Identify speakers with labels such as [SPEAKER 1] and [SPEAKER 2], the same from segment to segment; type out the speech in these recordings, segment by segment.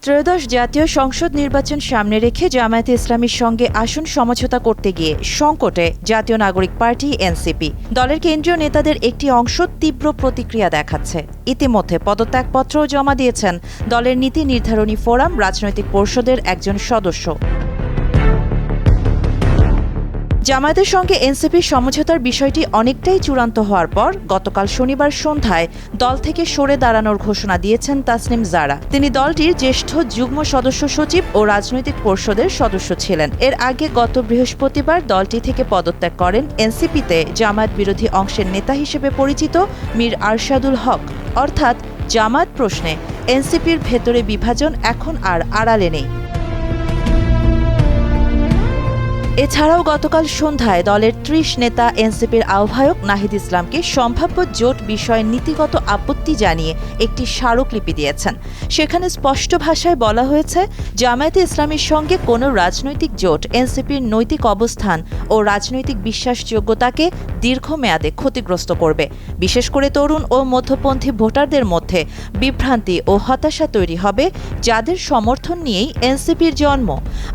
[SPEAKER 1] ত্রয়োদশ জাতীয় সংসদ নির্বাচন সামনে রেখে জামায়াতে ইসলামীর সঙ্গে আসন সমঝোতা করতে গিয়ে সংকটে জাতীয় নাগরিক পার্টি এনসিপি। দলের কেন্দ্রীয় নেতাদের একটি অংশ তীব্র প্রতিক্রিয়া দেখাচ্ছে। ইতিমধ্যে পদত্যাগপত্রও জমা দিয়েছেন দলের নীতি নির্ধারণী ফোরাম রাজনৈতিক পরিষদের একজন সদস্য। জামায়াতের সঙ্গে এনসিপির সমঝোতার বিষয়টি অনেকটাই চূড়ান্ত হওয়ার পর গতকাল শনিবার সন্ধ্যায় দল থেকে সরে দাঁড়ানোর ঘোষণা দিয়েছেন তাসনিম জারা। তিনি দলটির জ্যেষ্ঠ যুগ্ম সদস্য সচিব ও রাজনৈতিক পরিষদের সদস্য ছিলেন। এর আগে গত বৃহস্পতিবার দলটি থেকে পদত্যাগ করেন এনসিপিতে জামায়াত বিরোধী অংশের নেতা হিসেবে পরিচিত মীর আরশাদুল হক। অর্থাৎ জামায়াত প্রশ্নে এনসিপির ভেতরে বিভাজন এখন আর আড়ালে নেই। এছাড়াও গতকাল সন্ধ্যায় দলের ৩০ নেতা এনসিপির আহ্বায়ক নাহিদ ইসলামকে সম্ভাব্য জোট বিষয়ে নীতিগত আপত্তি জানিয়ে একটি স্মারকলিপি দিয়েছেন। সেখানে স্পষ্ট ভাষায় বলা হয়েছে, জামায়াতে ইসলামীর সঙ্গে কোনো রাজনৈতিক জোট এনসিপির নৈতিক অবস্থান ও রাজনৈতিক বিশ্বাসযোগ্যতাকে দীর্ঘমেয়াদে ক্ষতিগ্রস্ত করবে। বিশেষ করে তরুণ ও মধ্যপন্থী ভোটারদের মধ্যে বিভ্রান্তি ও হতাশা তৈরি হবে, যাদের সমর্থন নিয়েই এনসিপির জন্ম।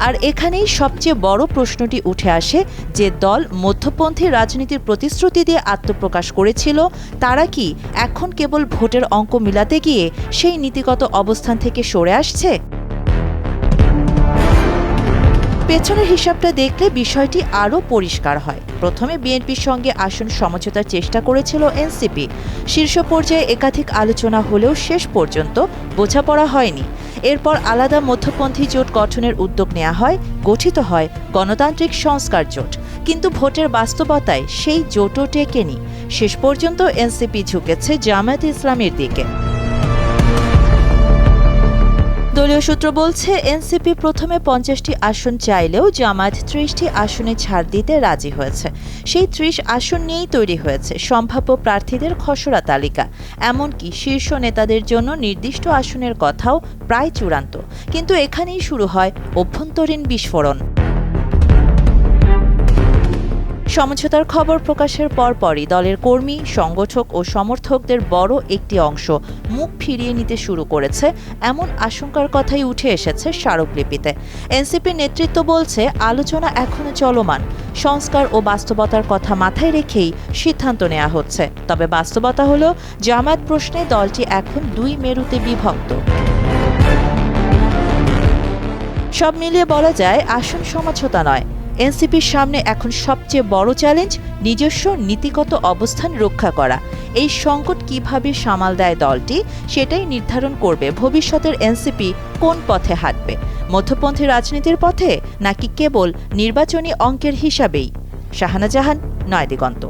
[SPEAKER 1] আর এখানেই সবচেয়ে বড় প্রশ্নটি উঠে আসে যে দল মধ্যপন্থী রাজনীতির প্রতিশ্রুতি দিয়ে আত্মপ্রকাশ করেছিল, তারা কি এখন কেবল ভোটের অঙ্ক মিলাতে গিয়ে সেই নীতিগত অবস্থান থেকে সরে আসছে? পেছনের হিসাবটা দেখলে বিষয়টি আরও পরিষ্কার হয়। প্রথমে বিএনপির সঙ্গে আসন সমঝোতার চেষ্টা করেছিল এনসিপি। শীর্ষ পর্যায়ে একাধিক আলোচনা হলেও শেষ পর্যন্ত বোঝাপড়া হয়নি। এরপর আলাদা মধ্যপন্থী জোট গঠনের উদ্যোগ নেওয়া হয়, গঠিত হয় গণতান্ত্রিক সংস্কার জোট। কিন্তু ভোটের বাস্তবতায় সেই জোটও টেকেনি। শেষ পর্যন্ত এনসিপি ঝুঁকেছে জামায়াতে ইসলামীর দিকে। দলীয় সূত্র বলছে, এনসিপি প্রথমে ৫০টি আসন চাইলেও জামায়াত ৩০টি আসনে ছাড় দিতে রাজি হয়েছে। সেই ৩০ আসন নিয়েই তৈরি হয়েছে সম্ভাব্য প্রার্থীদের খসড়া তালিকা। এমনকি শীর্ষ নেতাদের জন্য নির্দিষ্ট আসনের কথাও প্রায় চূড়ান্ত। কিন্তু এখানেই শুরু হয় অভ্যন্তরীণ বিস্ফোরণ। সমঝোতার খবর প্রকাশের পরপরই দলের কর্মী, সংগঠক ও সমর্থকদের বড় একটি অংশ মুখ ফিরিয়ে নিতে শুরু করেছে, এমন আশঙ্কার কথাই উঠে এসেছে স্মারকলিপিতে। এনসিপির নেতৃত্ব বলছে, আলোচনা এখনো চলমান। সংস্কার ও বাস্তবতার কথা মাথায় রেখেই সিদ্ধান্ত নেওয়া হচ্ছে। তবে বাস্তবতা হলো, জামায়াত প্রশ্নে দলটি এখন দুই মেরুতে বিভক্ত। সব মিলিয়ে বলা যায়, আসন সমঝোতা নয়, এনসিপির সামনে এখন সবচেয়ে বড় চ্যালেঞ্জ নিজস্ব নীতিগত অবস্থান রক্ষা করা। এই সংকট কিভাবে সামাল দেয় দলটি, সেটাই নির্ধারণ করবে ভবিষ্যতের এনসিপি কোন পথে হাঁটবে, মধ্যপন্থী রাজনীতির পথে নাকি কেবল নির্বাচনী অঙ্কের হিসাবেই। শাহানা জাহান, নয়াদিগন্ত।